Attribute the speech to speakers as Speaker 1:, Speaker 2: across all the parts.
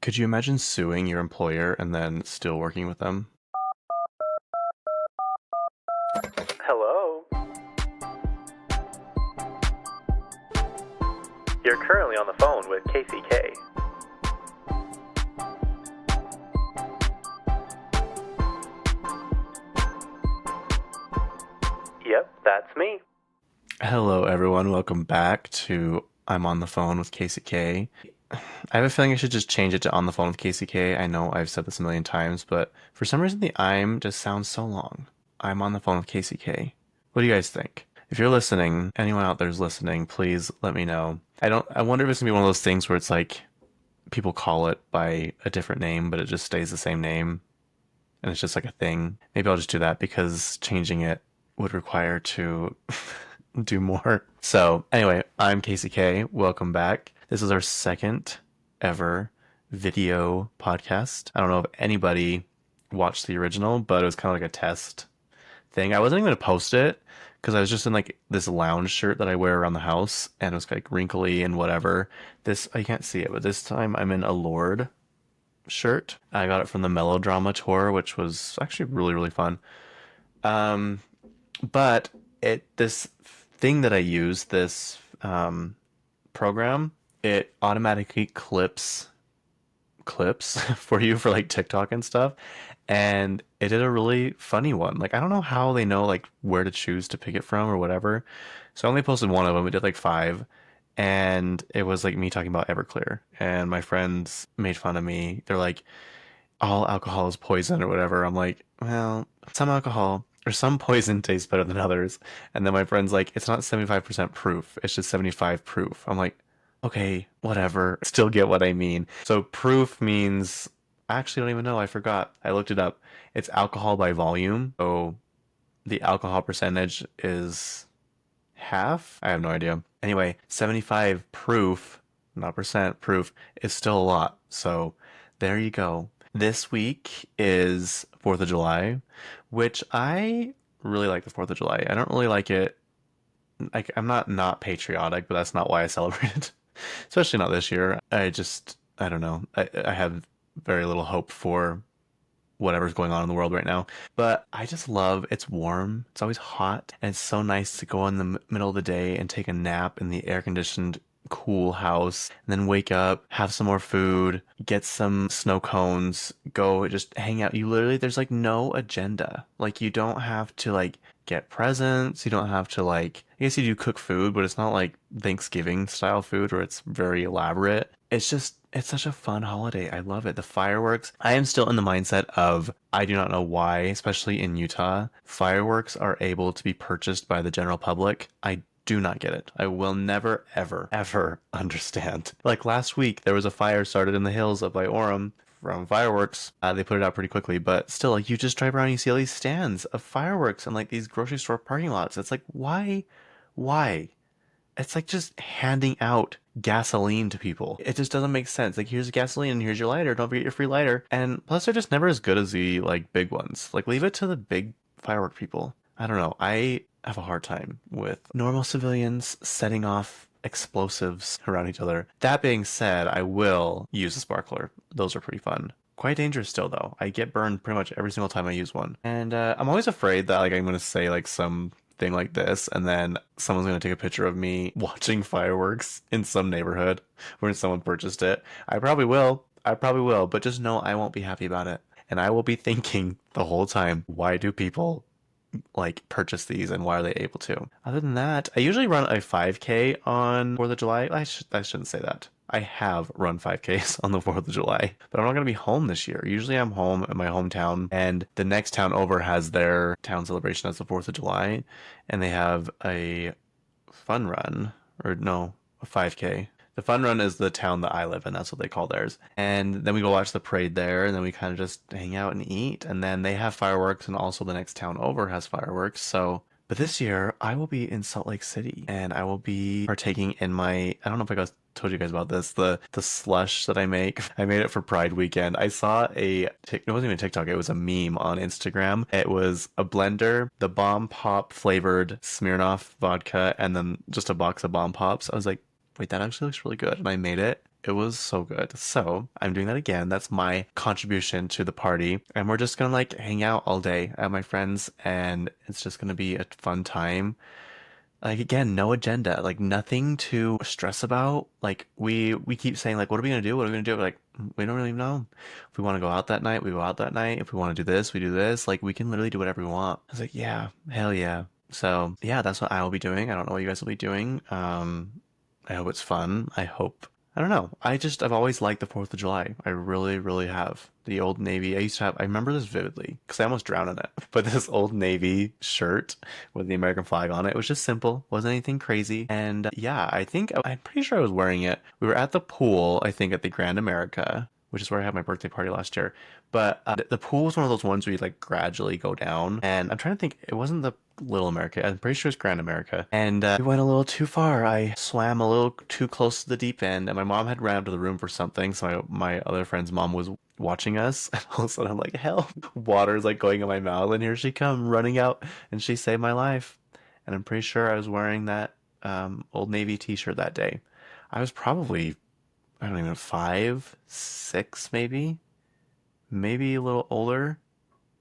Speaker 1: Could you imagine suing your employer and then still working with them?
Speaker 2: Hello? You're currently on the phone with Kacey K. Yep, that's me.
Speaker 1: Hello, everyone. Welcome back to I'm on the phone with Kacey K. I have a feeling I should just change it to on the phone with Kacey K. I know I've said this a million times, but for some reason the I'm just sounds so long. I'm on the phone with Kacey K. What do you guys think? If you're listening, anyone out there is listening, please let me know. I wonder if it's gonna be one of those things where it's like people call it by a different name, but it just stays the same name and it's just like a thing. Maybe I'll just do that because changing it would require to do more. So, anyway, I'm Kacey K. Welcome back. This is our second ever video podcast. I don't know if anybody watched the original, but it was kind of like a test thing. I wasn't even going to post it because I was just in like this lounge shirt that I wear around the house and it was like wrinkly and whatever. This, I can't see it, but this time I'm in a Lord shirt. I got it from the Melodrama tour, which was actually really, really fun. But this thing that I use, this program, it automatically clips for you for like TikTok and stuff. And it did a really funny one. Like I don't know how they know like where to choose to pick it from or whatever. So I only posted one of them. It did like five. And it was like me talking about Everclear. And my friends made fun of me. They're like, all alcohol is poison or whatever. I'm like, well, some alcohol or some poison tastes better than others. And then my friend's like, it's not 75% proof. It's just 75 proof. I'm like, okay, whatever. Still get what I mean. So proof means, I actually don't even know. I forgot. I looked it up. It's alcohol by volume. So the alcohol percentage is half. I have no idea. Anyway, 75 proof, not percent proof, is still a lot. So there you go. This week is 4th of July, which I really like the 4th of July. I don't really like it. Like, I'm not patriotic, but that's not why I celebrate it. Especially not this year. I don't know. I have very little hope for whatever's going on in the world right now. But I just love it's warm. It's always hot. And it's so nice to go in the middle of the day and take a nap in the air conditioned cool house and then wake up, have some more food, get some snow cones, go just hang out. You literally, there's like no agenda. Like you don't have to like get presents. You don't have to like, I guess you do cook food, but it's not like Thanksgiving style food where it's very elaborate. It's such a fun holiday. I love it. The fireworks. I am still in the mindset of, I do not know why, especially in Utah, fireworks are able to be purchased by the general public. I do not get it. I will never, ever, ever understand. Like last week, there was a fire started in the hills up by Orem from fireworks. They put it out pretty quickly, but still, like you just drive around and you see all these stands of fireworks and like these grocery store parking lots. It's like, why? Why? It's like just handing out gasoline to people. It just doesn't make sense. Like, here's gasoline and here's your lighter. Don't forget your free lighter. And plus, they're just never as good as the like big ones. Like, leave it to the big firework people. I don't know. I have a hard time with normal civilians setting off explosives around each other. That being said, I will use a sparkler. Those are pretty fun. Quite dangerous still, though. I get burned pretty much every single time I use one. And I'm always afraid that like I'm going to say like some thing like this and then someone's going to take a picture of me watching fireworks in some neighborhood where someone purchased it. I probably will. But just know I won't be happy about it. And I will be thinking the whole time, why do people like purchase these and why are they able to? Other than that, I usually run a 5K on 4th of July. I shouldn't say that. I have run 5Ks on the 4th of July, but I'm not going to be home this year. Usually I'm home in my hometown, and the next town over has their town celebration as the 4th of July, and they have a fun run, or no, a 5K. The fun run is the town that I live in. That's what they call theirs. And then we go watch the parade there, and then we kind of just hang out and eat. And then they have fireworks, and also the next town over has fireworks. So, but this year I will be in Salt Lake City, and I will be partaking in my, I don't know if told you guys about this, the slush that I make. I made it for Pride weekend. I saw it wasn't even TikTok, it was a meme on Instagram. It was a blender, the Bomb Pop flavored Smirnoff vodka, and then just a box of Bomb Pops. I was like, wait, that actually looks really good. And I made it. It was so good. So I'm doing that again. That's my contribution to the party. And we're just gonna like hang out all day at my friends, and it's just gonna be a fun time. Like again, no agenda, like nothing to stress about. Like we keep saying like, what are we gonna do? What are we gonna do? Like we don't really know. If we want to go out that night, we go out that night. If we want to do this, we do this. Like we can literally do whatever we want. I was like, yeah, hell yeah. So yeah, that's what I will be doing. I don't know what you guys will be doing. I hope it's fun. I don't know. I've always liked the 4th of July. I really, really have. The Old Navy. I remember this vividly because I almost drowned in it. But this Old Navy shirt with the American flag on it, it was just simple. Wasn't anything crazy. And yeah, I'm pretty sure I was wearing it. We were at the pool, I think at the Grand America, which is where I had my birthday party last year. But the pool was one of those ones where you like gradually go down. And I'm trying to think, it wasn't the Little America. I'm pretty sure it's Grand America. And we went a little too far. I swam a little too close to the deep end, and my mom had ran up to the room for something. So my other friend's mom was watching us, and all of a sudden I'm like, "Help!" Water's like going in my mouth, and here she come running out, and she saved my life. And I'm pretty sure I was wearing that Old Navy T-shirt that day. I was probably I don't even know, 5, 6 maybe, maybe a little older.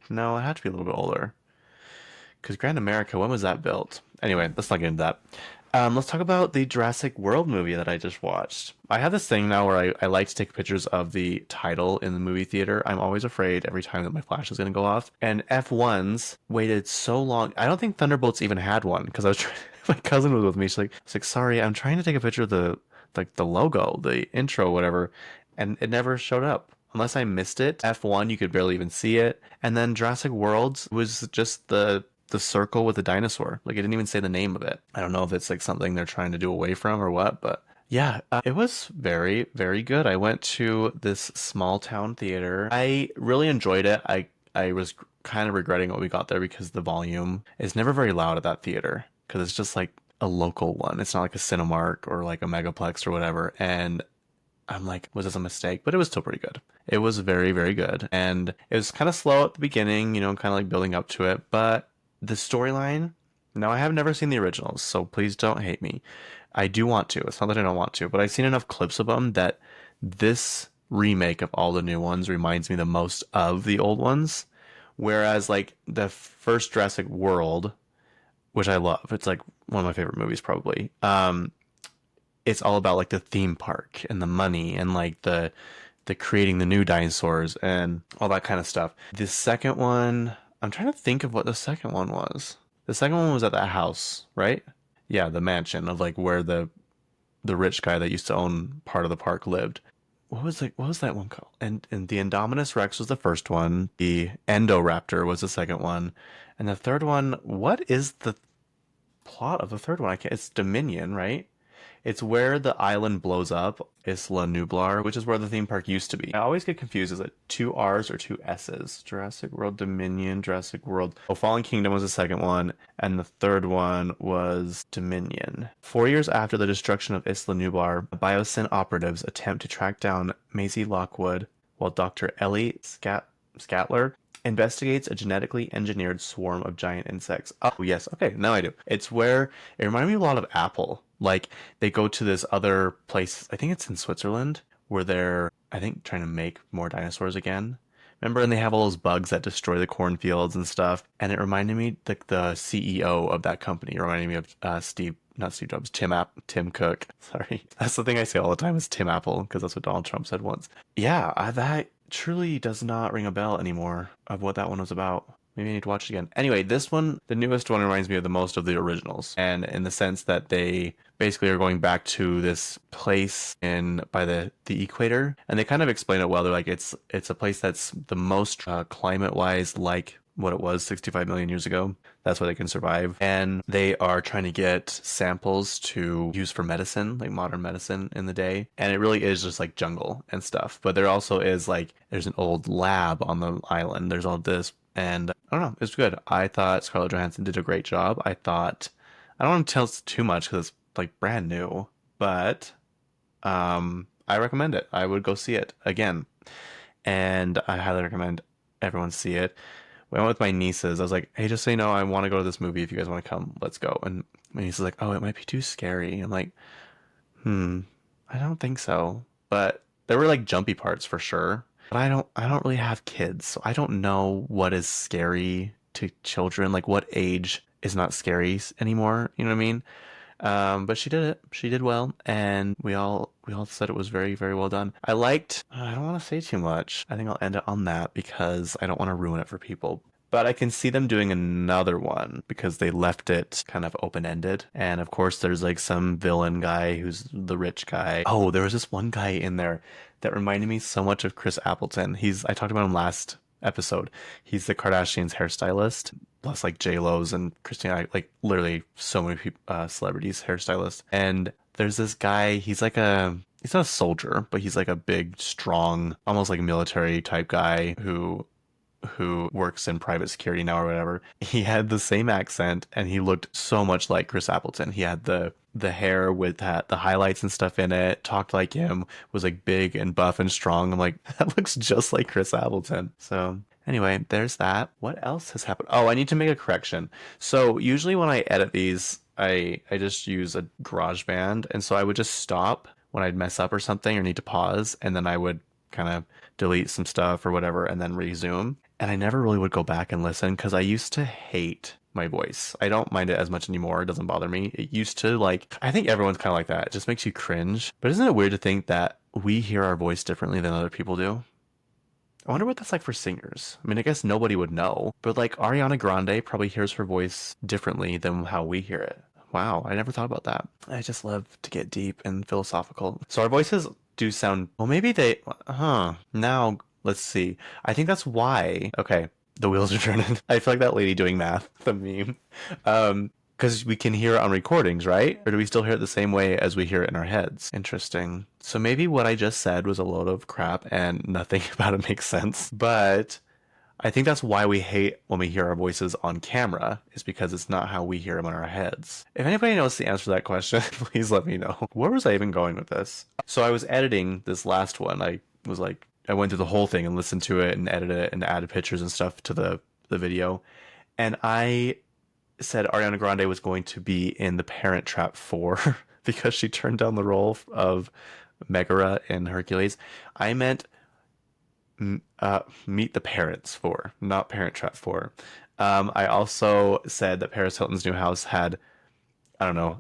Speaker 1: No, I had to be a little bit older. Because Grand America, when was that built? Anyway, let's not get into that. Let's talk about the Jurassic World movie that I just watched. I have this thing now where I like to take pictures of the title in the movie theater. I'm always afraid every time that my flash is going to go off. And F1s waited so long. I don't think Thunderbolts even had one because I was trying, my cousin was with me. She's like, sorry, I'm trying to take a picture of the logo, the intro, whatever, and it never showed up. Unless I missed it. F1, you could barely even see it. And then Jurassic World was just the circle with the dinosaur. Like it didn't even say the name of it. I don't know if it's like something they're trying to do away from or what, but yeah, it was very, very good. I went to this small town theater. I really enjoyed it. I was kind of regretting what we got there because the volume is never very loud at that theater because it's just like a local one. It's not like a Cinemark or like a Megaplex or whatever. And I'm like, was this a mistake? But it was still pretty good. It was very, very good. And it was kind of slow at the beginning, kind of like building up to it. But the storyline, now I have never seen the originals, so please don't hate me. I do want to. It's not that I don't want to, but I've seen enough clips of them that this remake of all the new ones reminds me the most of the old ones. Whereas, like, the first Jurassic World, which I love, it's like one of my favorite movies, probably. It's all about like the theme park and the money and like the creating the new dinosaurs and all that kind of stuff. The second one, I'm trying to think of what the second one was. The second one was at that house, right? Yeah, the mansion of like where the rich guy that used to own part of the park lived. What was that one called? And the Indominus Rex was the first one. The Endoraptor was the second one. And the third one, what is the plot of the third one? It's Dominion, right? It's where the island blows up, Isla Nublar, which is where the theme park used to be. I always get confused. Is it two R's or two S's? Jurassic World Dominion, Jurassic World. Oh, Fallen Kingdom was the second one, and the third one was Dominion. 4 years after the destruction of Isla Nublar, Biosyn operatives attempt to track down Maisie Lockwood, while Dr. Ellie Scatler investigates a genetically engineered swarm of giant insects. Oh, yes. Okay, now I do. It's where it reminded me a lot of Apple. Like they go to this other place, I think it's in Switzerland, where they're, I think, trying to make more dinosaurs again. Remember, and they have all those bugs that destroy the cornfields and stuff. And it reminded me, the CEO of that company reminded me of not Steve Jobs, Tim Cook. Sorry. That's the thing I say all the time is Tim Apple, because that's what Donald Trump said once. Yeah, that truly does not ring a bell anymore of what that one was about. Maybe I need to watch it again. Anyway, this one, the newest one, reminds me of the most of the originals. And in the sense that they basically are going back to this place by the equator. And they kind of explain it well. They're like, it's a place that's the most climate-wise like what it was 65 million years ago. That's why they can survive. And they are trying to get samples to use for medicine, like modern medicine in the day. And it really is just like jungle and stuff. But there also is like, there's an old lab on the island. There's all this. And I don't know, it's good. I thought Scarlett Johansson did a great job. I don't want to tell too much because it's like brand new, but I recommend it. I would go see it again. And I highly recommend everyone see it. When I went with my nieces, I was like, hey, just so you know, I want to go to this movie. If you guys want to come, let's go. And my niece is like, oh, it might be too scary. I'm like, I don't think so. but there were like jumpy parts for sure. But I don't really have kids, so I don't know what is scary to children, like what age is not scary anymore, you know what I mean? But she did it. She did well, and we all said it was very, very well done. I liked. I don't want to say too much. I think I'll end it on that because I don't want to ruin it for people. But I can see them doing another one because they left it kind of open-ended. And of course, there's like some villain guy who's the rich guy. Oh, there was this one guy in there that reminded me so much of Chris Appleton. I talked about him last episode. He's the Kardashians hairstylist, plus like J Lo's and Christina, like literally so many people, celebrities hairstylists. And there's this guy. He's not a soldier, but he's like a big, strong, almost like military type guy who works in private security now or whatever. He had the same accent and he looked so much like Chris Appleton. He had the hair with the highlights and stuff in it, talked like him, was like big and buff and strong. I'm like, that looks just like Chris Appleton. So anyway, there's that. What else has happened? Oh, I need to make a correction. So usually when I edit these, I just use a GarageBand, and so I would just stop when I'd mess up or something or need to pause, and then I would kind of delete some stuff or whatever and then resume. And I never really would go back and listen because I used to hate my voice. I don't mind it as much anymore. It doesn't bother me. It used to, like, I think everyone's kind of like that. It just makes you cringe. But isn't it weird to think that we hear our voice differently than other people do? I wonder what that's like for singers. I mean, I guess nobody would know, but like Ariana Grande probably hears her voice differently than how we hear it. Wow, I never thought about that. I just love to get deep and philosophical. So our voices do sound, well, maybe now let's see. I think that's why, okay, the wheels are turning. I feel like that lady doing math, the meme. Because we can hear it on recordings, right? Or do we still hear it the same way as we hear it in our heads? Interesting. So maybe what I just said was a load of crap and nothing about it makes sense. But I think that's why we hate when we hear our voices on camera, is because it's not how we hear them in our heads. If anybody knows the answer to that question, please let me know. Where was I even going with this? So I was editing this last one. I went through the whole thing and listened to it and edited it and added pictures and stuff to the video. And I said Ariana Grande was going to be in The Parent Trap 4 because she turned down the role of Megara in Hercules. I meant Meet the Parents 4, not Parent Trap 4. I also said that Paris Hilton's new house had, I don't know,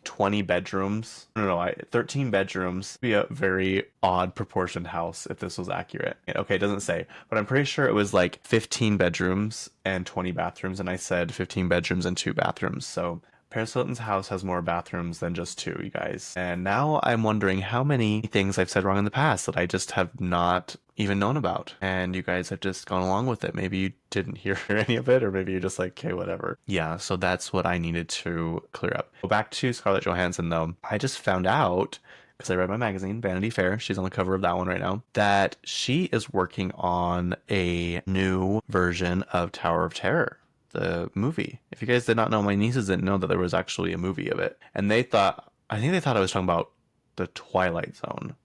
Speaker 1: 20 bedrooms. No, 13 bedrooms. Be a very odd proportioned house if this was accurate. Okay, it doesn't say, but I'm pretty sure it was like 15 bedrooms and 20 bathrooms, and I said 15 bedrooms and 2 bathrooms. So Paris Hilton's house has more bathrooms than just 2, you guys. And now I'm wondering how many things I've said wrong in the past that I just have not even known about. And you guys have just gone along with it. Maybe you didn't hear any of it, or maybe you're just like, okay, whatever. Yeah, so that's what I needed to clear up. Go back to Scarlett Johansson, though. I just found out, because I read my magazine, Vanity Fair, she's on the cover of that one right now, that she is working on a new version of Tower of Terror, the movie. If you guys did not know, my nieces didn't know that there was actually a movie of it. And I think they thought I was talking about the Twilight Zone.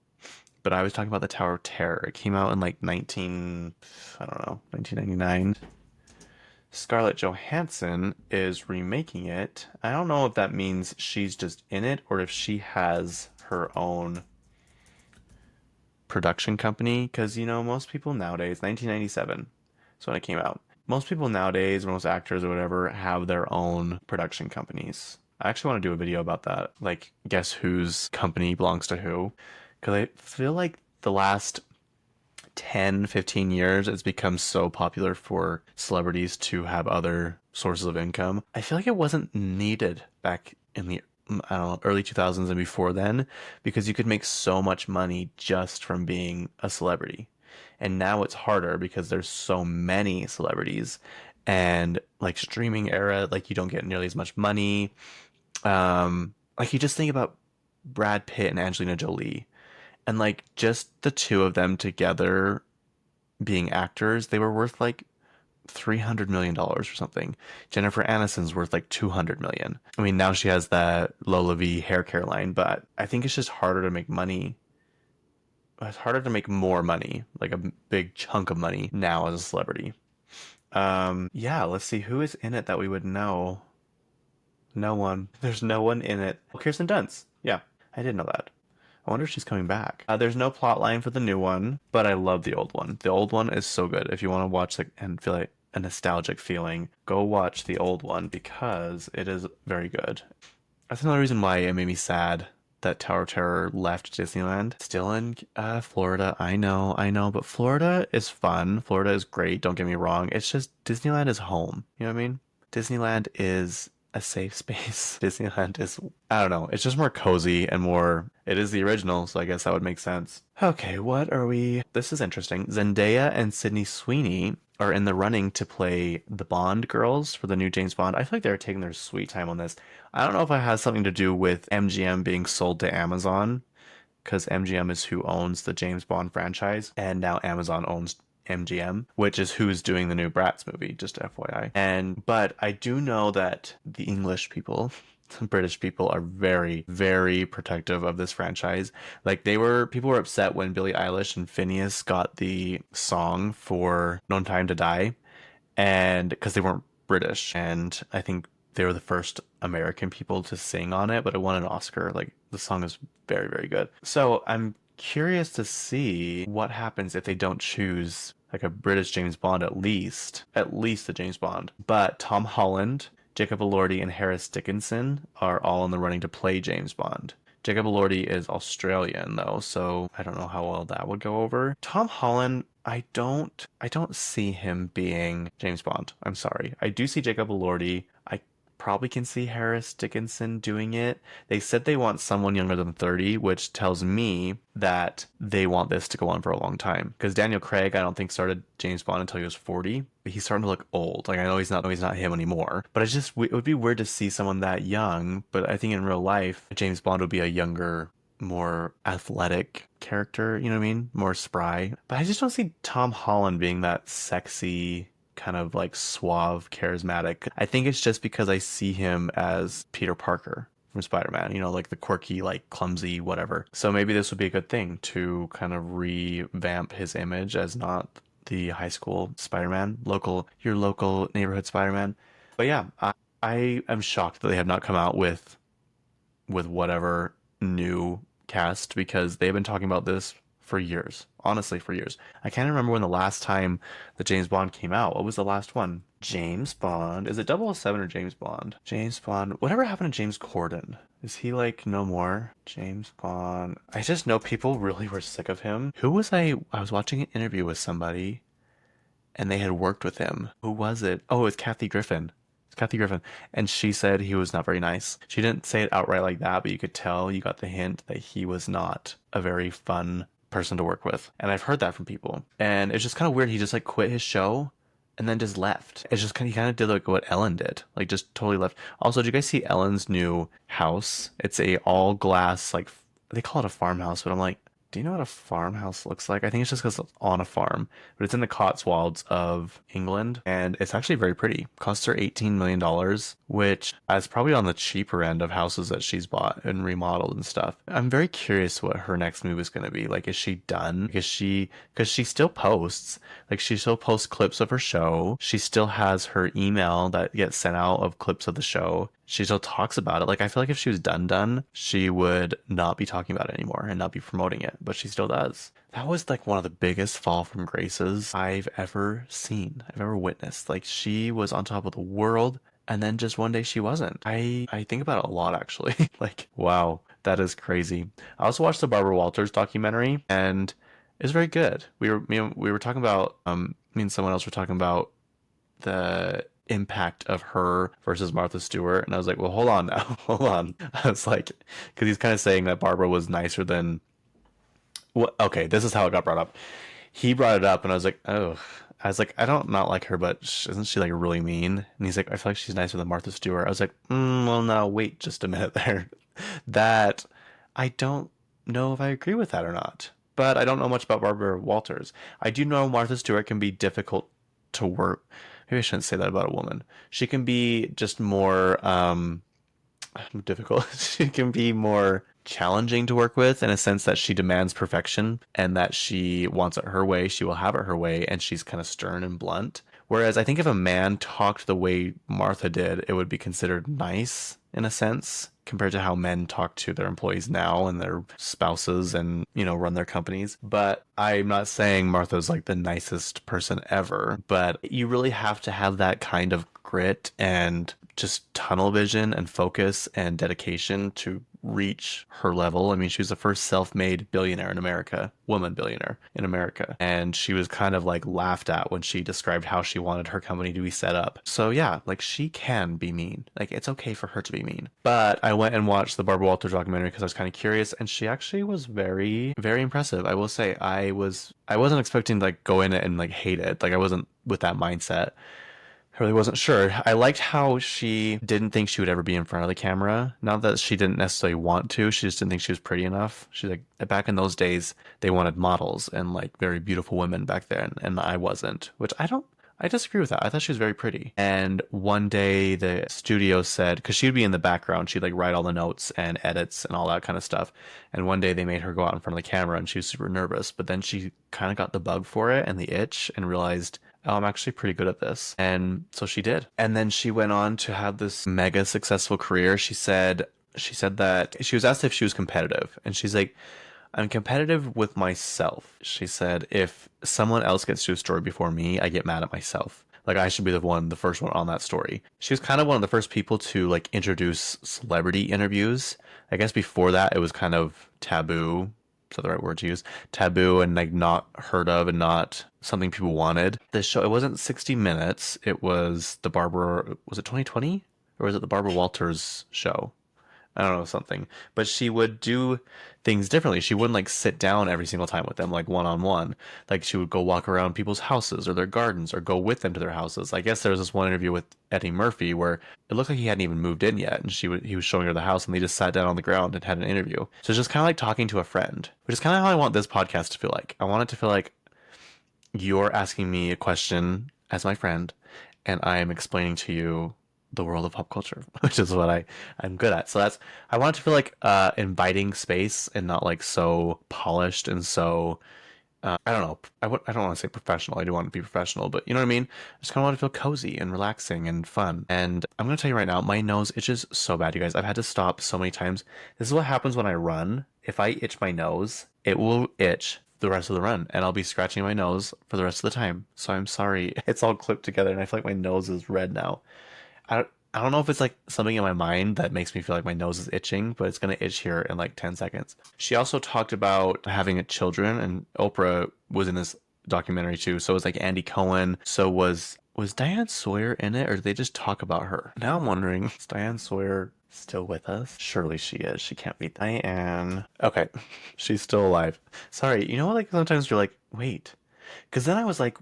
Speaker 1: But I was talking about the Tower of Terror. It came out in like 1999. Scarlett Johansson is remaking it. I don't know if that means she's just in it or if she has her own production company. Because, most people nowadays, 1997 is when it came out. Most people nowadays, most actors or whatever, have their own production companies. I actually want to do a video about that. Like, guess whose company belongs to who? Because I feel like the last 10, 15 years, it's become so popular for celebrities to have other sources of income. I feel like it wasn't needed back in the, I don't know, early 2000s and before then, because you could make so much money just from being a celebrity. And now it's harder because there's so many celebrities, and like streaming era, like you don't get nearly as much money. Like you just think about Brad Pitt and Angelina Jolie, and like just the two of them together being actors, they were worth like $300 million or something. Jennifer Aniston's worth like 200 million. I mean, now she has that Lola V hair care line, but I think it's just harder to make money. It's harder to make more money, like a big chunk of money now as a celebrity. Yeah, let's see who is in it that we would know. No one. There's no one in it. Oh, Kirsten Dunst. Yeah, I did know that. I wonder if she's coming back. There's no plot line for the new one, but I love the old one. The old one is so good. If you want to watch like and feel like a nostalgic feeling, go watch the old one because it is very good. That's another reason why it made me sad that Tower of Terror left Disneyland. Still in Florida. I know, but Florida is fun. Florida is great. Don't get me wrong. It's just Disneyland is home. You know what I mean? Disneyland is a safe space. Disneyland is, I don't know, it's just more cozy and more, it is the original, so I guess that would make sense. Okay, what are we? This is interesting. Zendaya and Sydney Sweeney are in the running to play the Bond girls for the new James Bond. I feel like they're taking their sweet time on this. I don't know if it has something to do with MGM being sold to Amazon, because MGM is who owns the James Bond franchise, and now Amazon owns MGM, which is who's doing the new Bratz movie, just FYI. But I do know that the English people, some British people are very, very protective of this franchise. Like people were upset when Billie Eilish and Phineas got the song for No Time to Die, and because they weren't British, and I think they were the first American people to sing on it, but it won an Oscar. Like the song is very, very good. So I'm curious to see what happens if they don't choose like a British James Bond at least a James Bond. But Tom Holland, Jacob Elordi, and Harris Dickinson are all in the running to play James Bond. Jacob Elordi is Australian though, so I don't know how well that would go over. Tom Holland, I don't see him being James Bond. I'm sorry. I do see Jacob Elordi. I probably can see Harris Dickinson doing it. They said they want someone younger than 30, which tells me that they want this to go on for a long time. Because Daniel Craig, I don't think started James Bond until he was 40. But he's starting to look old. Like I know he's not him anymore. But it would be weird to see someone that young. But I think in real life, James Bond would be a younger, more athletic character. You know what I mean? More spry. But I just don't see Tom Holland being that sexy, kind of like suave, charismatic. I think it's just because I see him as Peter Parker from Spider-Man, you know, like the quirky, like clumsy, whatever. So maybe this would be a good thing to kind of revamp his image as not the high school Spider-Man, your local neighborhood Spider-Man. But yeah, I am shocked that they have not come out with whatever new cast because they've been talking about this for years. Honestly, for years. I can't remember when the last time the James Bond came out. What was the last one? James Bond. Is it 007 or James Bond? James Bond. Whatever happened to James Corden? Is he like no more? James Bond. I just know people really were sick of him. Who was I was watching an interview with somebody and they had worked with him. Who was it? Oh, it was Kathy Griffin. It's Kathy Griffin. And she said he was not very nice. She didn't say it outright like that, but you could tell, you got the hint that he was not a very fun person to work with. And I've heard that from people. And it's just kind of weird. He just like quit his show and then just left. It's just kind of, he kind of did like what Ellen did. Like just totally left. Also, did you guys see Ellen's new house? It's a all glass, like they call it a farmhouse, but I'm like, do you know what a farmhouse looks like? I think it's just because it's on a farm, but it's in the Cotswolds of England, and it's actually very pretty. Costs her $18 million, which is probably on the cheaper end of houses that she's bought and remodeled and stuff. I'm very curious what her next move is going to be. Like, is she done? Because she still posts, like she still posts clips of her show. She still has her email that gets sent out of clips of the show. She still talks about it. Like, I feel like if she was done, she would not be talking about it anymore and not be promoting it, but she still does. That was like one of the biggest fall from graces I've ever seen, I've ever witnessed. Like, she was on top of the world, and then just one day she wasn't. I think about it a lot, actually. Like, wow, that is crazy. I also watched the Barbara Walters documentary, and it's very good. We were talking about, me and someone else were talking about the impact of her versus Martha Stewart, and I was like, well, hold on now. Hold on. I was like, because he's kind of saying that Barbara was nicer than, well, okay, this is how it got brought up. He brought it up and I was like, oh, I was like, I don't not like her, but isn't she like really mean? And he's like, I feel like she's nicer than Martha Stewart. I was like, well, no, wait just a minute there. That I don't know if I agree with that or not, but I don't know much about Barbara Walters. I do know Martha Stewart can be difficult to work. Maybe I shouldn't say that about a woman. She can be just more difficult. She can be more challenging to work with in a sense that she demands perfection and that she wants it her way. She will have it her way, and she's kind of stern and blunt. Whereas I think if a man talked the way Martha did, it would be considered nice in a sense compared to how men talk to their employees now and their spouses and, run their companies. But I'm not saying Martha's like the nicest person ever, but you really have to have that kind of grit and just tunnel vision and focus and dedication to reach her level. I mean, she was the first self-made billionaire in America, woman billionaire in America. And she was kind of like laughed at when she described how she wanted her company to be set up. So yeah, like she can be mean. Like it's okay for her to be mean. But I went and watched the Barbara Walters documentary because I was kind of curious, and she actually was very, very impressive. I will say I wasn't expecting to like go in it and like hate it. Like I wasn't with that mindset. I really wasn't sure. I liked how she didn't think she would ever be in front of the camera. Not that she didn't necessarily want to, she just didn't think she was pretty enough. She's like, back in those days, they wanted models and like very beautiful women back then, and I wasn't, which I disagree with that. I thought she was very pretty. And one day the studio said, because she'd be in the background, she'd like write all the notes and edits and all that kind of stuff. And one day they made her go out in front of the camera and she was super nervous. But then she kind of got the bug for it and the itch and realized, oh, I'm actually pretty good at this. And so she did. And then she went on to have this mega successful career. She said that she was asked if she was competitive. And she's like, I'm competitive with myself. She said, if someone else gets to a story before me, I get mad at myself. Like I should be the first one on that story. She was kind of one of the first people to like introduce celebrity interviews. I guess before that it was kind of taboo. Is that the right word to use? Taboo and like not heard of and not something people wanted. This show, it wasn't 60 Minutes. It was was it 2020? Or was it the Barbara Walters show? I don't know, something. But she would do things differently. She wouldn't like sit down every single time with them, like one on one. Like she would go walk around people's houses or their gardens or go with them to their houses. I guess there was this one interview with Eddie Murphy where it looked like he hadn't even moved in yet, and he was showing her the house, and they just sat down on the ground and had an interview. So it's just kind of like talking to a friend, which is kind of how I want this podcast to feel like. I want it to feel like you're asking me a question as my friend, and I am explaining to you the world of pop culture, which is what I'm good at. So I want it to feel like inviting space and not like so polished and so I don't know. I don't want to say professional. I do want to be professional, but you know what I mean? I just kind of want to feel cozy and relaxing and fun. And I'm going to tell you right now, my nose itches so bad, you guys. I've had to stop so many times. This is what happens when I run. If I itch my nose, it will itch the rest of the run, and I'll be scratching my nose for the rest of the time. So I'm sorry. It's all clipped together, and I feel like my nose is red now. I don't know if it's like something in my mind that makes me feel like my nose is itching, but it's gonna itch here in like 10 seconds. She also talked about having children, and Oprah was in this documentary too. So was like Andy Cohen. So was Diane Sawyer in it, or did they just talk about her? Now I'm wondering, is Diane Sawyer still with us? Surely she is. She can't be Diane. Okay, she's still alive. Sorry, you know what? Like sometimes you're like, wait, because then I was like,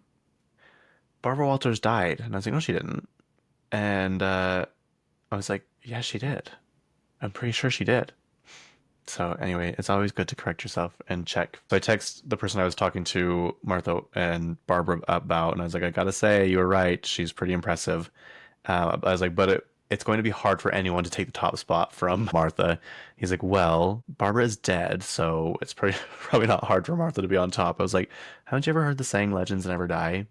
Speaker 1: Barbara Walters died, and I was like, no, she didn't. And I was like, yeah, she did. I'm pretty sure she did. So anyway, it's always good to correct yourself and check. So I text the person I was talking to, Martha and Barbara, about, and I was like, I gotta say, you were right. She's pretty impressive. I was like, but it's going to be hard for anyone to take the top spot from Martha. He's like, well, Barbara is dead, so it's probably not hard for Martha to be on top. I was like, haven't you ever heard the saying, legends never die?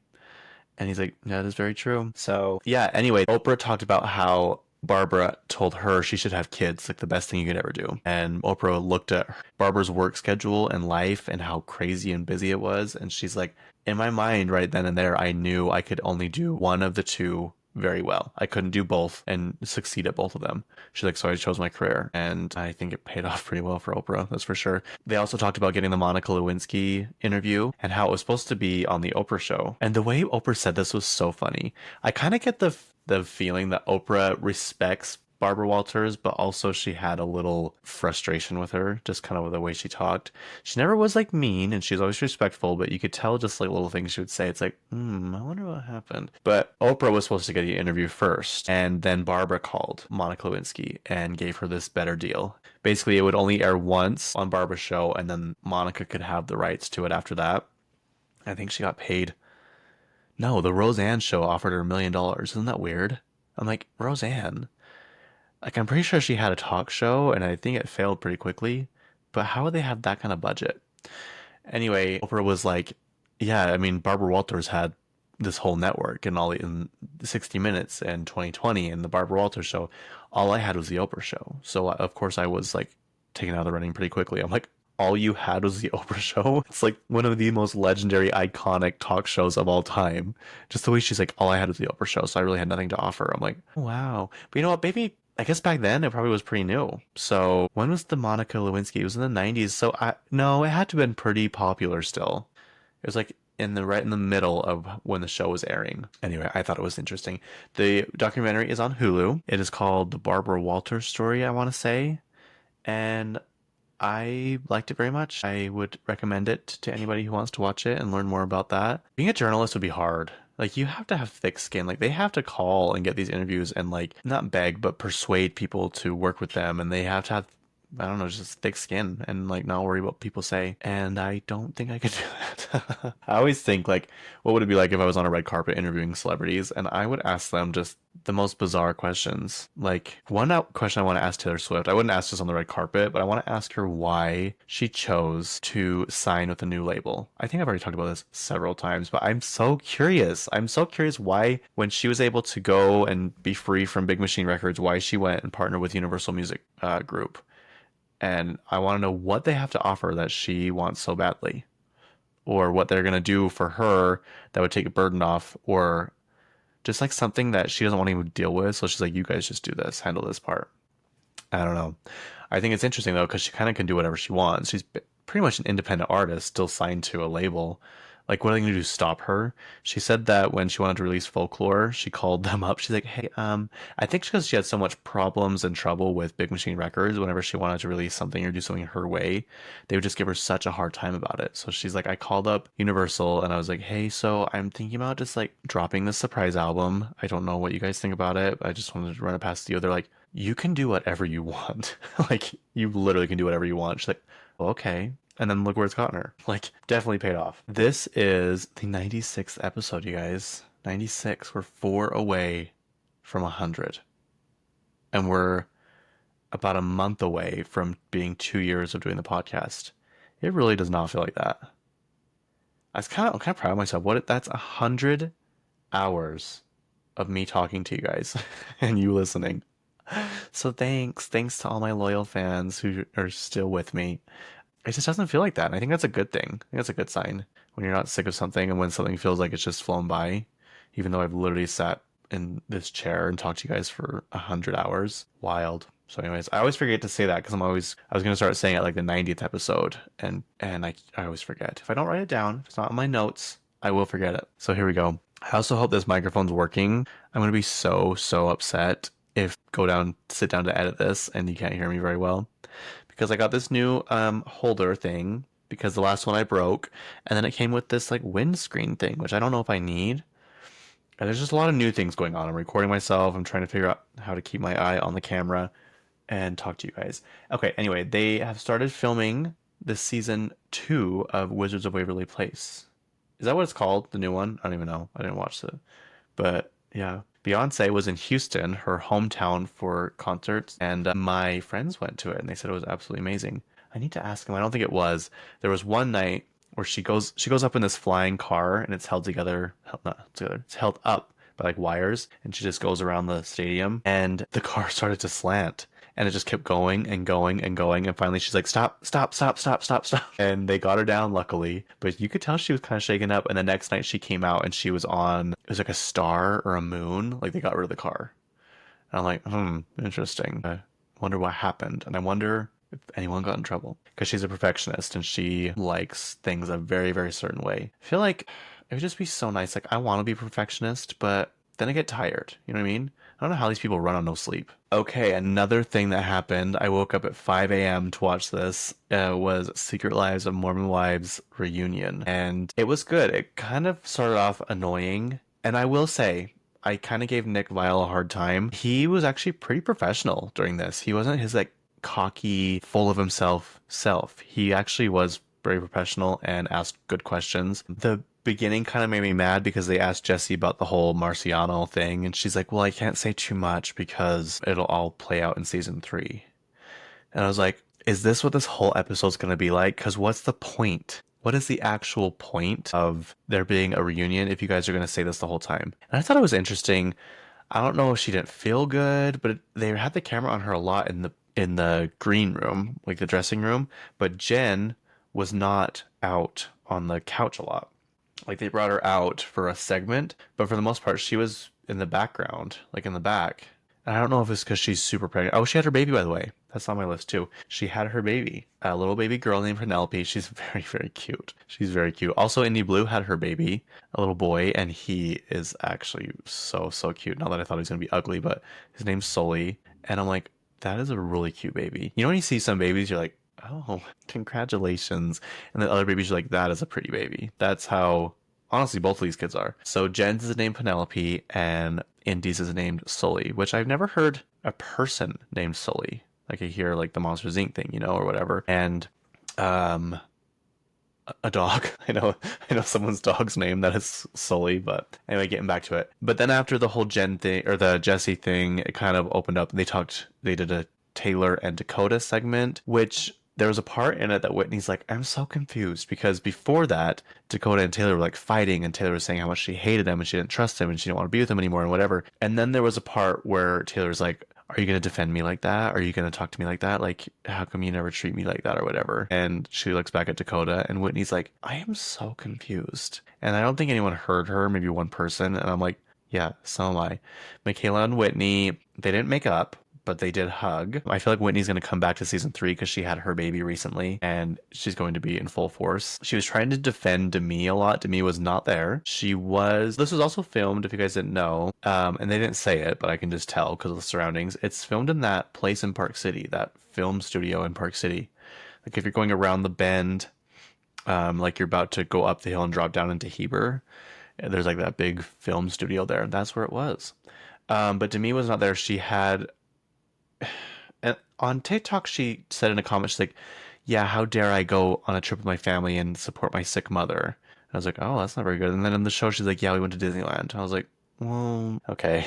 Speaker 1: And he's like, that is very true. So yeah, anyway, Oprah talked about how Barbara told her she should have kids, like the best thing you could ever do. And Oprah looked at Barbara's work schedule and life and how crazy and busy it was. And she's like, in my mind, right then and there, I knew I could only do one of the two very well. I couldn't do both and succeed at both of them. She's like, so I chose my career. And I think it paid off pretty well for Oprah, that's for sure. They also talked about getting the Monica Lewinsky interview and how it was supposed to be on the Oprah show. And the way Oprah said this was so funny. I kind of get the feeling that Oprah respects Barbara Walters, but also she had a little frustration with her, just kind of with the way she talked. She never was like mean, and she's always respectful, but you could tell just like little things she would say. It's like, I wonder what happened. But Oprah was supposed to get the interview first, and then Barbara called Monica Lewinsky and gave her this better deal. Basically, it would only air once on Barbara's show, and then Monica could have the rights to it after that. I think she got paid. No, the Roseanne show offered her $1 million. Isn't that weird? I'm like, Roseanne? Like, I'm pretty sure she had a talk show, and I think it failed pretty quickly. But how would they have that kind of budget? Anyway, Oprah was like, yeah, I mean, Barbara Walters had this whole network and all in 60 Minutes and 2020 and the Barbara Walters show, all I had was the Oprah show. So of course I was like taken out of the running pretty quickly. I'm like, all you had was the Oprah show. It's like one of the most legendary, iconic talk shows of all time. Just the way she's like, all I had was the Oprah show, so I really had nothing to offer. I'm like, oh, wow. But you know what? Maybe I guess back then it probably was pretty new. So when was the Monica Lewinsky? It was in the 90s. So I no, it had to have been pretty popular still. It was like in the right in the middle of when the show was airing. Anyway, I thought it was interesting. The documentary is on Hulu. It is called The Barbara Walters Story, I want to say. And I liked it very much. I would recommend it to anybody who wants to watch it and learn more about that. Being a journalist would be hard. Like you have to have thick skin. Like they have to call and get these interviews and like not beg, but persuade people to work with them. And they have to have, I don't know, just thick skin and like not worry what people say. And I don't think I could do that. I always think like, what would it be like if I was on a red carpet interviewing celebrities and I would ask them just the most bizarre questions. Like question I want to ask Taylor Swift. I wouldn't ask this on the red carpet, but I want to ask her why she chose to sign with a new label. I think I've already talked about this several times, but I'm so curious. I'm so curious why, when she was able to go and be free from Big Machine Records, why she went and partnered with Universal Music Group. And I want to know what they have to offer that she wants so badly, or what they're going to do for her that would take a burden off, or just like something that she doesn't want to even deal with. So she's like, you guys just do this, handle this part. I don't know. I think it's interesting though, because she kind of can do whatever she wants. She's pretty much an independent artist, still signed to a label. Like, what are they going to do? Stop her? She said that when she wanted to release Folklore, she called them up. She's like, hey, I think because she had so much problems and trouble with Big Machine Records, whenever she wanted to release something or do something her way, they would just give her such a hard time about it. So she's like, I called up Universal and I was like, hey, so I'm thinking about just like dropping this surprise album. I don't know what you guys think about it. I just wanted to run it past you. They're like, you can do whatever you want. Like, you literally can do whatever you want. She's like, well, okay. And then look where it's gotten her. Like, definitely paid off. This is the 96th episode, you guys. 96. We're 4 away from 100. And we're about a month away from being 2 years of doing the podcast. It really does not feel like that. I'm kind of proud of myself. That's 100 hours of me talking to you guys and you listening. So thanks to all my loyal fans who are still with me. It just doesn't feel like that. And I think that's a good thing. I think that's a good sign when you're not sick of something and when something feels like it's just flown by, even though I've literally sat in this chair and talked to you guys for 100 hours. Wild. So anyways, I always forget to say that because I was going to start saying it like the 90th episode and I always forget. If I don't write it down, if it's not in my notes, I will forget it. So here we go. I also hope this microphone's working. I'm going to be so upset if sit down to edit this and you can't hear me very well. Because I got this new holder thing because the last one I broke, and then it came with this like windscreen thing, which I don't know if I need. And there's just a lot of new things going on. I'm recording myself. I'm trying to figure out how to keep my eye on the camera and talk to you guys. Okay, anyway, they have started filming the season 2 of Wizards of Waverly Place. Is that what it's called? The new one? I don't even know. I didn't watch it. But yeah. Beyonce was in Houston, her hometown, for concerts, and my friends went to it, and they said it was absolutely amazing. I need to ask them. I don't think it was. There was one night where she goes up in this flying car, and it's held together, not together, it's held up by like wires, and she just goes around the stadium, and the car started to slant. And it just kept going and going and going. And finally she's like, stop. And they got her down, luckily. But you could tell she was kind of shaken up. And the next night she came out and she was on, it was like a star or a moon. Like they got rid of the car. And I'm like, interesting. I wonder what happened. And I wonder if anyone got in trouble. Because she's a perfectionist and she likes things a very, very certain way. I feel like it would just be so nice. Like I want to be a perfectionist, but then I get tired. You know what I mean? I don't know how these people run on no sleep. Okay, another thing that happened, I woke up at 5 a.m. to watch this, was Secret Lives of Mormon Wives reunion. And it was good. It kind of started off annoying. And I will say, I kind of gave Nick Viall a hard time. He was actually pretty professional during this. He wasn't his like cocky, full of himself self. He actually was very professional and asked good questions. The beginning kind of made me mad because they asked Jessie about the whole Marciano thing, and she's like, well, I can't say too much because it'll all play out in season 3. And I was like, is this what this whole episode's going to be like? Because what's the point? what is the actual point of there being a reunion if you guys are going to say this the whole time? And I thought it was interesting. I don't know if she didn't feel good, but they had the camera on her a lot in the green room, like the dressing room, but Jen was not out on the couch a lot. Like they brought her out for a segment, but for the most part she was in the background, like in the back. And I don't know if it's because she's super pregnant. Oh, she had her baby, by the way. That's on my list too. She had her baby, a little baby girl named Penelope. She's very, very cute. She's very cute. Also, Indy Blue had her baby, a little boy, and he is actually so, so cute. Not that I thought he was going to be ugly, but his name's Sully. And I'm like, that is a really cute baby. You know, when you see some babies, you're like, oh, congratulations. And then other babies, you're like, that is a pretty baby. That's how, honestly, both of these kids are. So Jen's is named Penelope, and Indy's is named Sully, which I've never heard a person named Sully. Like I hear like the Monsters Inc. thing, or whatever. And um a dog. I know someone's dog's name that is Sully, but anyway, getting back to it. But then after the whole Jen thing or the Jesse thing, it kind of opened up and they did a Taylor and Dakota segment, which there was a part in it that Whitney's like, I'm so confused because before that, Dakota and Taylor were like fighting and Taylor was saying how much she hated him and she didn't trust him and she didn't want to be with him anymore and whatever. And then there was a part where Taylor's like, are you going to defend me like that? Are you going to talk to me like that? Like, how come you never treat me like that or whatever? And she looks back at Dakota and Whitney's like, I am so confused. And I don't think anyone heard her, maybe one person. And I'm like, yeah, so am I. Michaela and Whitney, they didn't make up, but they did hug. I feel like Whitney's going to come back to season 3 because she had her baby recently and she's going to be in full force. She was trying to defend Demi a lot. Demi was not there. This was also filmed, if you guys didn't know, and they didn't say it, but I can just tell because of the surroundings. It's filmed in that place in Park City, that film studio in Park City. Like if you're going around the bend, like you're about to go up the hill and drop down into Heber, there's like that big film studio there. That's where it was. But Demi was not there. She had and on TikTok, she said in a comment, she's like, yeah, how dare I go on a trip with my family and support my sick mother? And I was like, oh, that's not very good. And then in the show, she's like, yeah, we went to Disneyland. I was like, well, okay.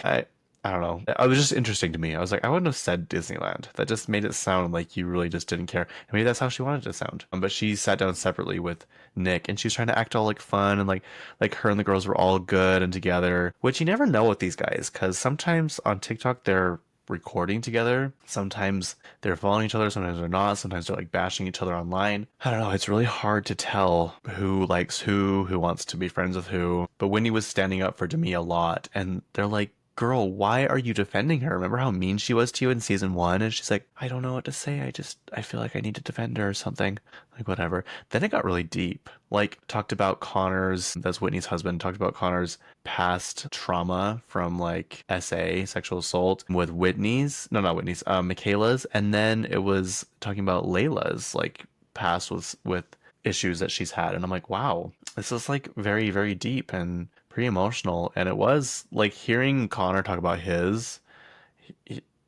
Speaker 1: I don't know. It was just interesting to me. I was like, I wouldn't have said Disneyland. That just made it sound like you really just didn't care. And maybe that's how she wanted it to sound. But she sat down separately with Nick and she was trying to act all like fun and like her and the girls were all good and together, which you never know with these guys because sometimes on TikTok they're recording together. Sometimes they're following each other, sometimes they're not, sometimes they're like bashing each other online. I don't know, it's really hard to tell who likes who wants to be friends with who. But Wendy was standing up for Demi a lot, and they're like, girl, why are you defending her? Remember how mean she was to you in season 1? And she's like, I don't know what to say. I feel like I need to defend her or something. Like, whatever. Then it got really deep. Like, talked about Connor's, that's Whitney's husband, talked about Connor's past trauma from like sexual assault with Whitney's, no, not Whitney's, Michaela's. And then it was talking about Layla's like past with issues that she's had. And I'm like, wow, this is like very, very deep and pretty emotional. And it was like hearing Connor talk about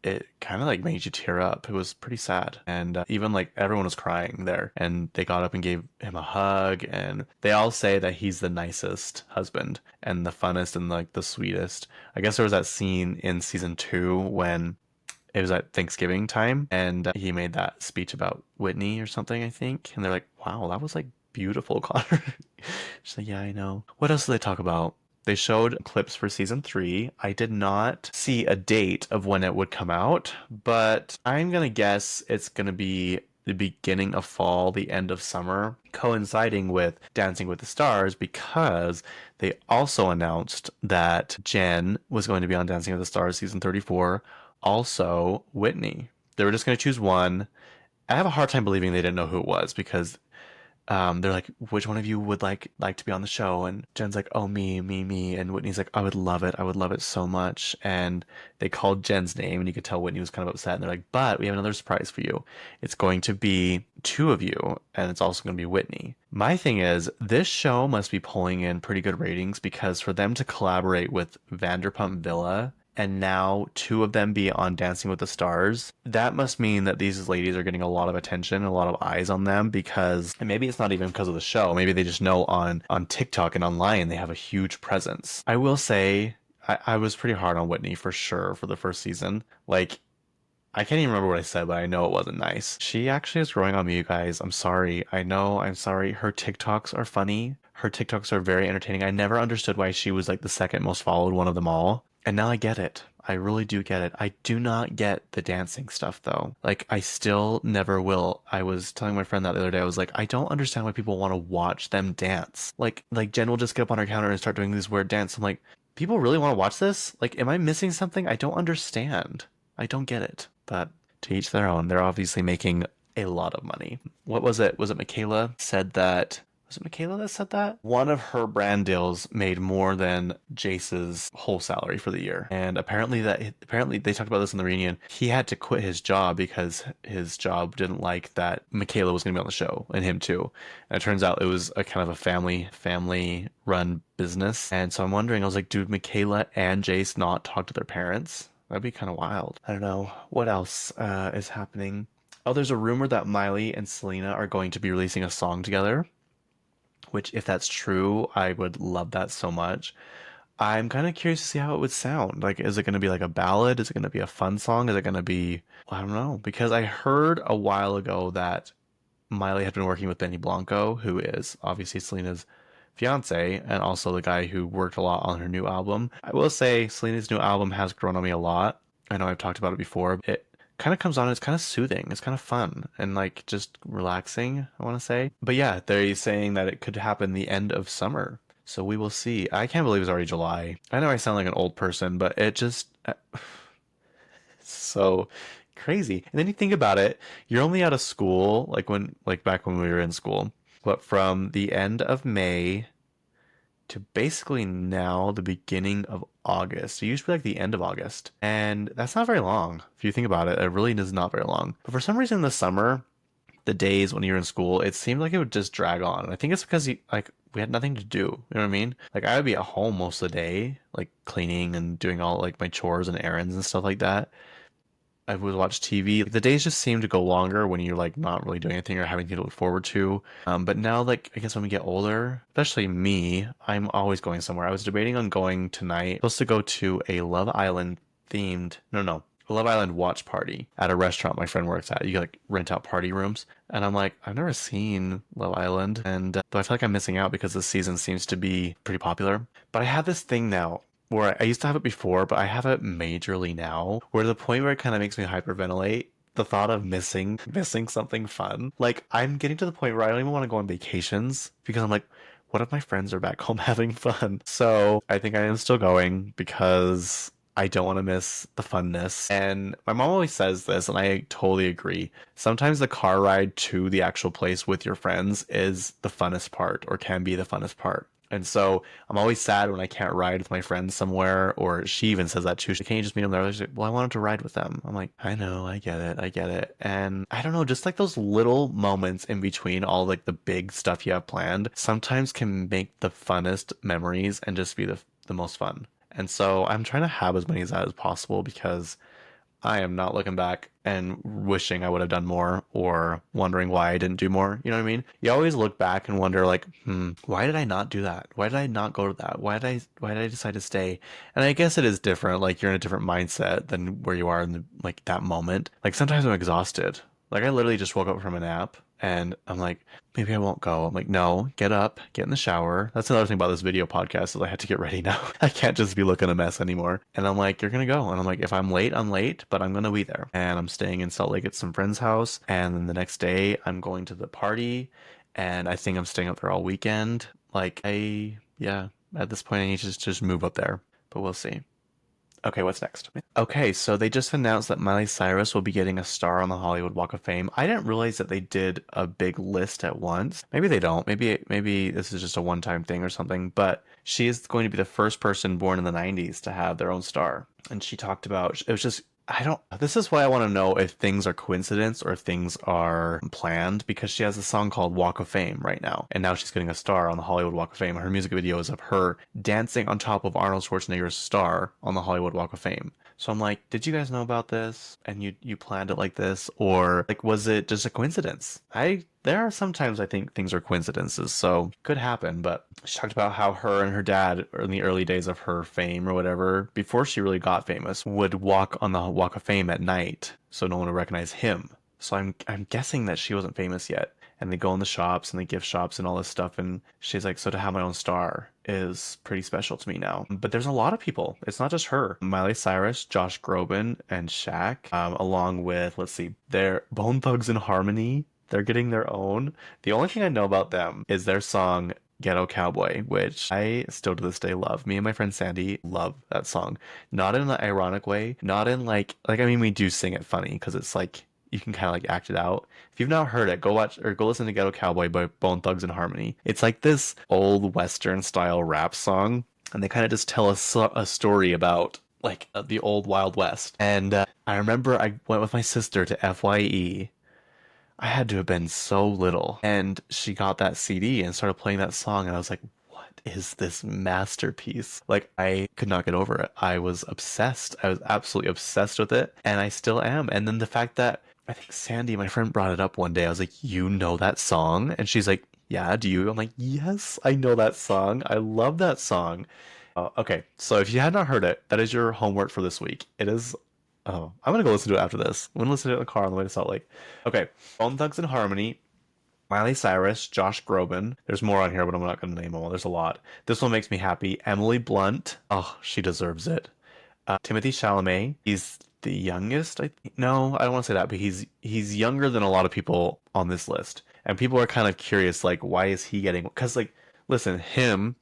Speaker 1: it kind of like made you tear up. It was pretty sad. And even like everyone was crying there and they got up and gave him a hug. And they all say that he's the nicest husband and the funnest and like the sweetest. I guess there was that scene in season 2 when it was at Thanksgiving time and he made that speech about Whitney or something, I think. And they're like, wow, that was like beautiful, Connor. She's like, yeah, I know. What else did they talk about? They showed clips for season 3. I did not see a date of when it would come out, but I'm gonna guess it's gonna be the beginning of fall, the end of summer, coinciding with Dancing with the Stars, because they also announced that Jen was going to be on Dancing with the Stars season 34, also Whitney. They were just going to choose one. I have a hard time believing they didn't know who it was because they're like, which one of you would like to be on the show? And Jen's like, oh, me. And Whitney's like, I would love it. I would love it so much. And they called Jen's name and you could tell Whitney was kind of upset. And they're like, but we have another surprise for you. It's going to be 2 of you and it's also going to be Whitney. My thing is, this show must be pulling in pretty good ratings because for them to collaborate with Vanderpump Villa and now 2 of them be on Dancing with the Stars, that must mean that these ladies are getting a lot of attention, a lot of eyes on them because, and maybe it's not even because of the show, maybe they just know on TikTok and online they have a huge presence. I will say, I was pretty hard on Whitney for sure for the first season. Like, I can't even remember what I said, but I know it wasn't nice. She actually is growing on me, you guys. I'm sorry. I know, I'm sorry. Her TikToks are funny. Her TikToks are very entertaining. I never understood why she was like the second most followed one of them all. And now I get it. I really do get it. I do not get the dancing stuff though. Like I still never will. I was telling my friend that the other day. I was like, I don't understand why people want to watch them dance. Like Jen will just get up on her counter and start doing these weird dance. I'm like, people really want to watch this? Like, am I missing something? I don't understand. I don't get it. But to each their own. They're obviously making a lot of money. What was it? Was it Michaela said that? Was it Michaela that said that? One of her brand deals made more than Jace's whole salary for the year. And apparently they talked about this in the reunion. He had to quit his job because his job didn't like that Michaela was going to be on the show and him too. And it turns out it was a kind of a family run business. And so I'm wondering, I was like, do Michaela and Jace not talk to their parents? That'd be kind of wild. I don't know. What else is happening? Oh, there's a rumor that Miley and Selena are going to be releasing a song together, which, if that's true, I would love that so much. I'm kind of curious to see how it would sound. Like, is it going to be like a ballad? Is it going to be a fun song? Is it going to be, I don't know. Because I heard a while ago that Miley had been working with Benny Blanco, who is obviously Selena's fiance and also the guy who worked a lot on her new album. I will say Selena's new album has grown on me a lot. I know I've talked about it before. It kind of comes on, it's kind of soothing. It's kind of fun and like just relaxing, I want to say. But yeah, they're saying that it could happen the end of summer. So we will see. I can't believe it's already July. I know I sound like an old person, but it just so crazy. And then you think about it, you're only out of school like back when we were in school. But from the end of May to basically now, the beginning of August. It used to be like the end of August. And that's not very long. If you think about it, it really is not very long. But for some reason in the summer, the days when you're in school, it seemed like it would just drag on. And I think it's because like we had nothing to do. You know what I mean? Like I would be at home most of the day, like cleaning and doing all like my chores and errands and stuff like that. I would watch TV. The days just seem to go longer when you're like not really doing anything or having to look forward to. But now, like I guess when we get older, especially me, I'm always going somewhere. I was debating on going tonight. Supposed to go to a Love Island themed, no, a Love Island watch party at a restaurant my friend works at. You can, like rent out party rooms, and I'm like, I've never seen Love Island, and though I feel like I'm missing out because this season seems to be pretty popular. But I have this thing now where I used to have it before, but I have it majorly now, where the point where it kind of makes me hyperventilate the thought of missing something fun. Like I'm getting to the point where I don't even want to go on vacations because I'm like, what if my friends are back home having fun? So I think I am still going because I don't want to miss the funness. And my mom always says this, and I totally agree. Sometimes the car ride to the actual place with your friends is the funnest part, or can be the funnest part. And so I'm always sad when I can't ride with my friends somewhere, or she even says that too. She can't you just meet them there. She's like, well, I wanted to ride with them. I'm like, I know, I get it, I get it. And I don't know, just like those little moments in between all like the big stuff you have planned sometimes can make the funnest memories and just be the most fun. And so I'm trying to have as many of that as possible because I am not looking back and wishing I would have done more or wondering why I didn't do more. You know what I mean? You always look back and wonder like, why did I not do that? Why did I not go to that? Why did I decide to stay? And I guess it is different. Like you're in a different mindset than where you are in the, like that moment. Like sometimes I'm exhausted. Like I literally just woke up from a nap and I'm like, maybe I won't go. I'm like, no, get up, get in the shower. That's another thing about this video podcast is I had to get ready now. I can't just be looking a mess anymore. And I'm like, you're gonna go. And I'm like, if I'm late, I'm late, but I'm gonna be there. And I'm staying in Salt Lake at some friend's house. And then the next day I'm going to the party. And I think I'm staying up there all weekend. Like yeah, at this point I need to just move up there. But we'll see. Okay, what's next? Okay, so they just announced that Miley Cyrus will be getting a star on the Hollywood Walk of Fame. I didn't realize that they did a big list at once. Maybe they don't. Maybe this is just a one-time thing or something, but she is going to be the first person born in the 90s to have their own star. And she talked about it was just I don't. This is why I want to know if things are coincidence or if things are planned because she has a song called Walk of Fame right now. And now she's getting a star on the Hollywood Walk of Fame. Her music video is of her dancing on top of Arnold Schwarzenegger's star on the Hollywood Walk of Fame. So I'm like, did you guys know about this? And you planned it like this? Or like was it just a coincidence? I There are sometimes I think things are coincidences, so could happen. But she talked about how her and her dad, in the early days of her fame or whatever, before she really got famous, would walk on the Walk of Fame at night, so no one would recognize him. So I'm guessing that she wasn't famous yet. And they go in the shops and the gift shops and all this stuff. And she's like, so to have my own star is pretty special to me now. But there's a lot of people. It's not just her. Miley Cyrus, Josh Groban, and Shaq, along with, let's see, their Bone Thugs and Harmony. They're getting their own. The only thing I know about them is their song Ghetto Cowboy, which I still to this day love. Me and my friend Sandy love that song. Not in an ironic way, not in like I mean we do sing it funny because it's like you can kind of like act it out. If you've not heard it, go watch or go listen to Ghetto Cowboy by Bone Thugs and Harmony. It's like this old Western style rap song, and they kind of just tell a story about like the old Wild West. And I remember I went with my sister to FYE. I had to have been so little. And she got that CD and started playing that song, and I was like, what is this masterpiece? Like, I could not get over it. I was obsessed. I was absolutely obsessed with it, and I still am. And then the fact that I think Sandy, my friend, brought it up one day. I was like, you know that song? And she's like, yeah, do you? I'm like, yes, I know that song. I love that song. Okay, so if you had not heard it, that is your homework for this week. It is. Oh, I'm gonna go listen to it after this. I'm gonna listen to it in the car on the way to Salt Lake. Okay, Bone Thugs and Harmony, Miley Cyrus, Josh Groban. There's more on here, but I'm not gonna name them all. There's a lot. This one makes me happy. Emily Blunt. Oh, she deserves it. Timothy Chalamet. He's the youngest. I think. No, I don't want to say that, but he's younger than a lot of people on this list. And people are kind of curious, like, why is he getting? Because, like, listen, him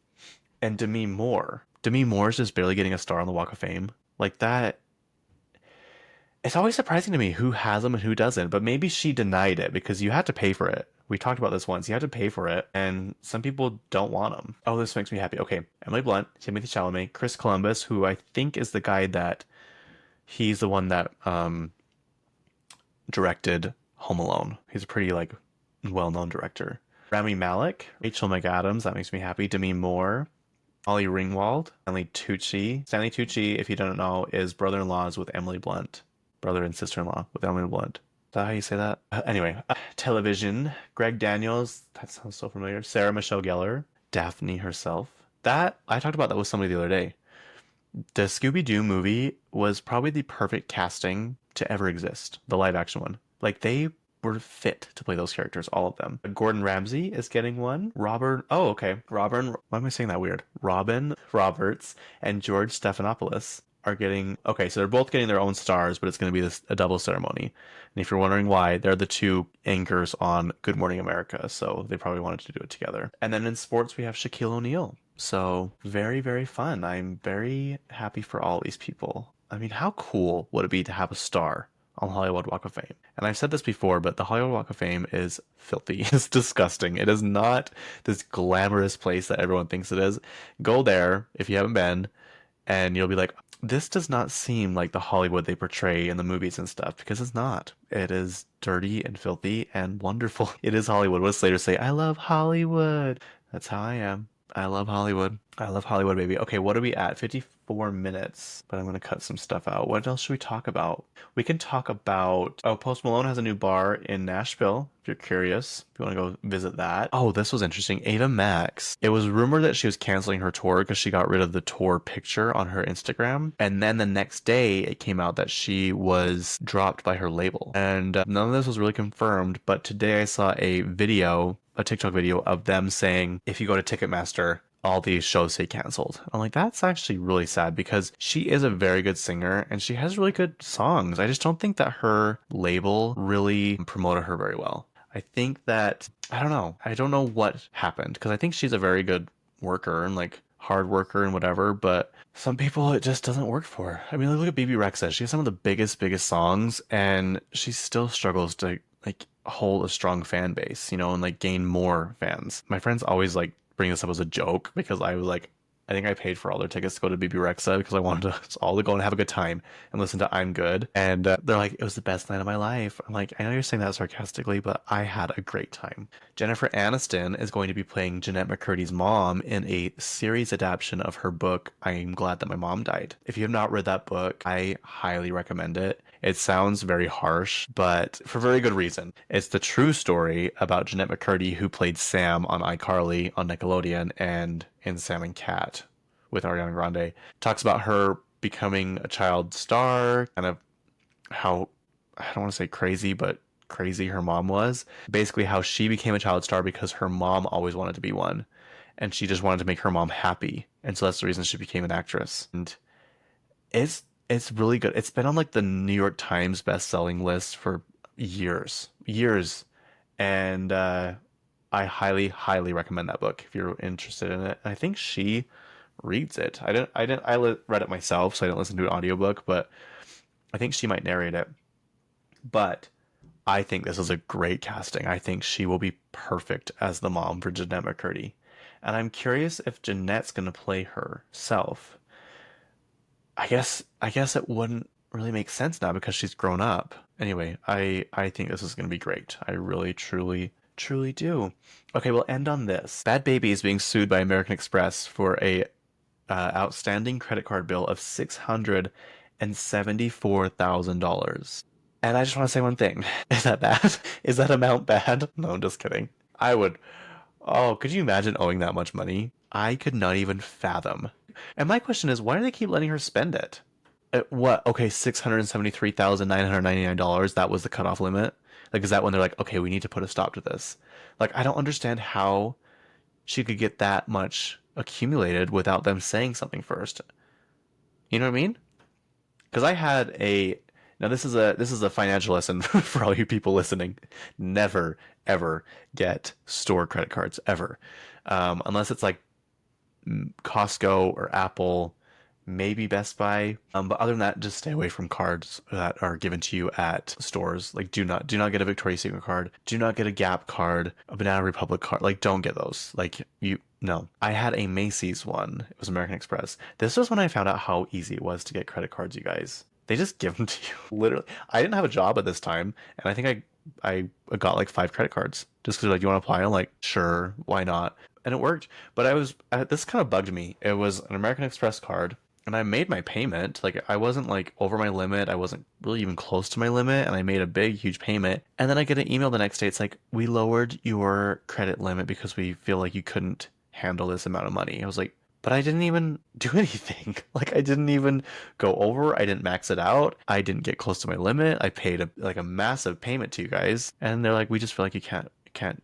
Speaker 1: and Demi Moore. Demi Moore is just barely getting a star on the Walk of Fame. Like that. It's always surprising to me who has them and who doesn't, but maybe she denied it because you had to pay for it. We talked about this once. You had to pay for it, and some people don't want them. Oh, this makes me happy. Okay, Emily Blunt, Timothy Chalamet, Chris Columbus, who I think is the guy that he's the one that directed Home Alone. He's a pretty like well-known director. Rami Malek, Rachel McAdams, that makes me happy. Demi Moore, Molly Ringwald, Stanley Tucci. Stanley Tucci, if you don't know, is brother-in-laws with Emily Blunt. Brother and sister-in-law with Emily Blunt. Is that how you say that? Anyway, television. Greg Daniels. That sounds so familiar. Sarah Michelle Gellar. Daphne herself. That I talked about that with somebody the other day. The Scooby-Doo movie was probably the perfect casting to ever exist. The live-action one. Like they were fit to play those characters, all of them. Gordon Ramsay is getting one. Robert. Oh, okay. Robin. Why am I saying that weird? Robin Roberts and George Stephanopoulos are getting okay, so they're both getting their own stars, but it's going to be a double ceremony. And if you're wondering why, they're the two anchors on Good Morning America, so they probably wanted to do it together. And then in sports, we have Shaquille O'Neal. So very, very fun. I'm very happy for all these people. I mean, how cool would it be to have a star on Hollywood Walk of Fame? And I've said this before, but the Hollywood Walk of Fame is filthy. It's disgusting. It is not this glamorous place that everyone thinks it is. Go there if you haven't been, and you'll be like, this does not seem like the Hollywood they portray in the movies and stuff because it's not. It is dirty and filthy and wonderful. It is Hollywood. What does Slater say? I love Hollywood. That's how I am. I love Hollywood. I love Hollywood, baby. Okay, what are we at? 54 minutes. But I'm going to cut some stuff out. What else should we talk about? We can talk about... Oh, Post Malone has a new bar in Nashville, if you're curious. If you want to go visit that. Oh, this was interesting. Ava Max. It was rumored that she was canceling her tour because she got rid of the tour picture on her Instagram. And then the next day, it came out that she was dropped by her label. And none of this was really confirmed. But today I saw a TikTok video of them saying, if you go to Ticketmaster, all these shows say canceled. I'm like, that's actually really sad because she is a very good singer and she has really good songs. I just don't think that her label really promoted her very well. I think that, I don't know what happened because I think she's a very good worker and like hard worker and whatever, but some people it just doesn't work for. I mean, look at BB Rexa. She has some of the biggest songs and she still struggles to like hold a strong fan base, and like gain more fans. My friends always like bring this up as a joke because I was like, I think I paid for all their tickets to go to BB Rexa because I wanted us all to go and have a good time and listen to I'm Good. And they're like, it was the best night of my life. I'm like, I know you're saying that sarcastically, but I had a great time. Jennifer Aniston is going to be playing Jeanette McCurdy's mom in a series adaptation of her book, I'm Glad That My Mom Died. If you have not read that book, I highly recommend it. It sounds very harsh, but for very good reason. It's the true story about Jeanette McCurdy, who played Sam on iCarly on Nickelodeon and in Sam and Cat with Ariana Grande. Talks about her becoming a child star, kind of how, I don't want to say crazy, but crazy her mom was. Basically, how she became a child star because her mom always wanted to be one. And she just wanted to make her mom happy. And so that's the reason she became an actress. And it's really good. It's been on like the New York Times best-selling list for years. Years. And I highly, highly recommend that book if you're interested in it. And I think she reads it. I read it myself, so I didn't listen to an audiobook, but I think she might narrate it. But I think this is a great casting. I think she will be perfect as the mom for Jeanette McCurdy. And I'm curious if Jeanette's going to play herself. I guess it wouldn't really make sense now because she's grown up. Anyway, I think this is going to be great. I really truly truly do. Okay, we'll end on this. Bad Baby is being sued by American Express for a outstanding credit card bill of $674,000. And I just want to say one thing. Is that bad? Is that amount bad? No, I'm just kidding. I would. Oh, could you imagine owing that much money? I could not even fathom. And my question is, why do they keep letting her spend it? What? Okay, $673,999. That was the cutoff limit. Like, is that when they're like, okay, we need to put a stop to this? Like, I don't understand how she could get that much accumulated without them saying something first. You know what I mean? Because I had a now this is a financial lesson for all you people listening. Never ever get store credit cards ever, unless it's like Costco or Apple, maybe Best Buy. But other than that, just stay away from cards that are given to you at stores. Like do not get a Victoria's Secret card. Do not get a Gap card, a Banana Republic card. Like don't get those. Like you no. I had a Macy's one. It was American Express. This was when I found out how easy it was to get credit cards, you guys. They just give them to you. Literally. I didn't have a job at this time, and I think I got like 5 credit cards just because like you want to apply. I'm like, sure, why not? And it worked. But this kind of bugged me. It was an American Express card, and I made my payment. Like I wasn't like over my limit. I wasn't really even close to my limit, and I made a big, huge payment. And then I get an email the next day. It's like, we lowered your credit limit because we feel like you couldn't handle this amount of money. I was like, but I didn't even do anything. Like I didn't even go over. I didn't max it out. I didn't get close to my limit. I paid like a massive payment to you guys, and they're like, we just feel like you can't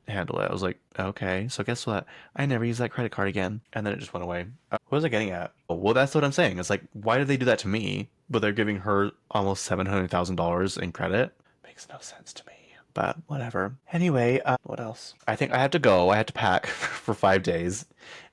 Speaker 1: handle it. I was like, okay, so guess what? I never used that credit card again. And then it just went away. What was I getting at? Well, that's what I'm saying. It's like, why did they do that to me? But they're giving her almost $700,000 in credit? Makes no sense to me. But whatever. Anyway, what else? I think I have to go. I have to pack for 5 days.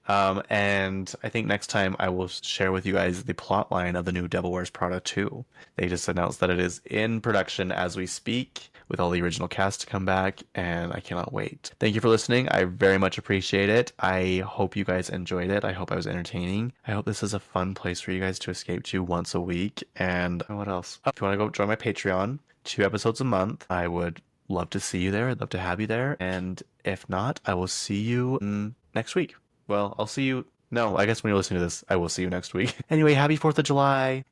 Speaker 1: And I think next time I will share with you guys the plot line of the new Devil Wears Prada 2. They just announced that it is in production as we speak, with all the original cast to come back, and I cannot wait. Thank you for listening. I very much appreciate it. I hope you guys enjoyed it. I hope I was entertaining. I hope this is a fun place for you guys to escape to once a week. And what else? Oh, if you want to go join my Patreon, 2 episodes a month, I would love to see you there. I'd love to have you there. And if not, I will see you next week. Well, I'll see you. No, I guess when you're listening to this, I will see you next week. Anyway, happy 4th of July.